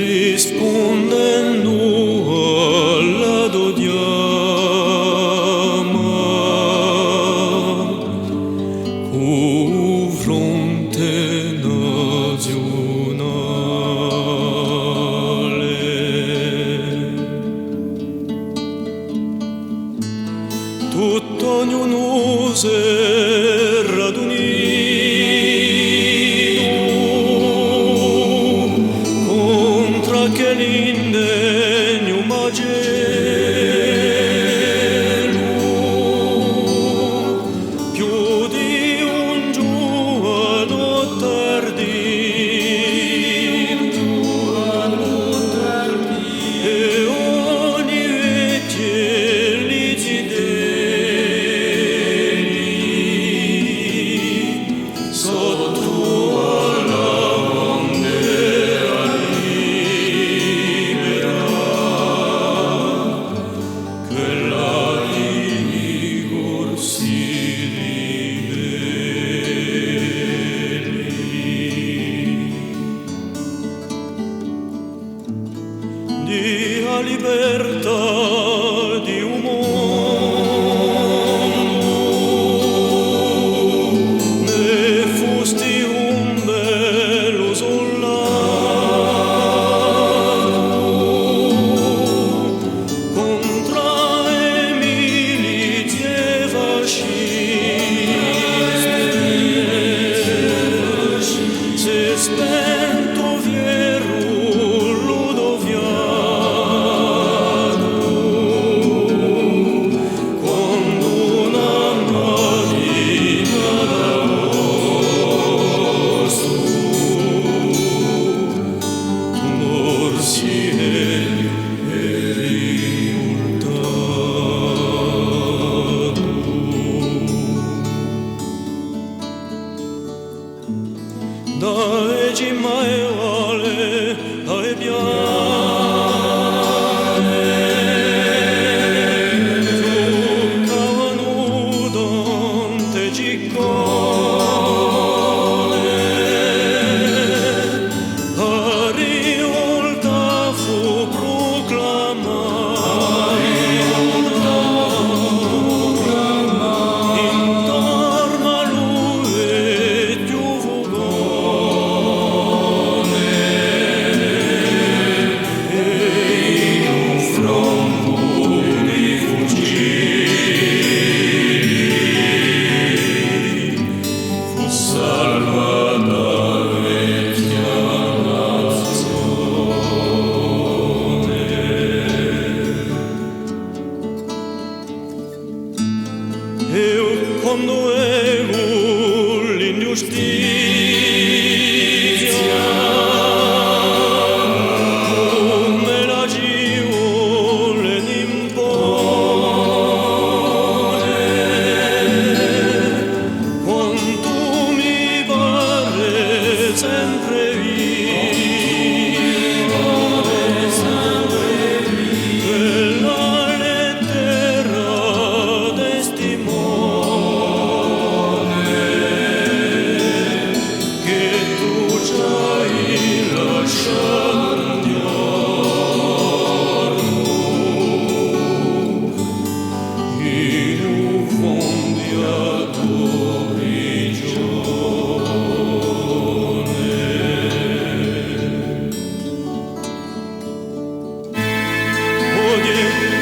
rispondendo alla dodiama, cu fronte nazionale. Tutto ognuno s'era che l'indegno magello più di un giorno tardino e ogni vecchia li zideli sotto alla bandera di libertà di un mondo, ne fusti un bello soldato contra le milizie fasciste, se spento Fierro Ludoviano, quando una mattina d'agosto tu morsi Elio eri multato. Da Egimma e Vale ai piane giocavano Dante Ciccone, a rivolta fu proclamata intorno a lui vecchio fugone e in un fronco di fucili fu salvata la vecchia nazione. Io quando vedo l'ingiustizia come la giole n'impone, quanto mi pare sempre viva quella lettera testimone che tu ci hai lasciato un giorno in un fondiato prigione. Odie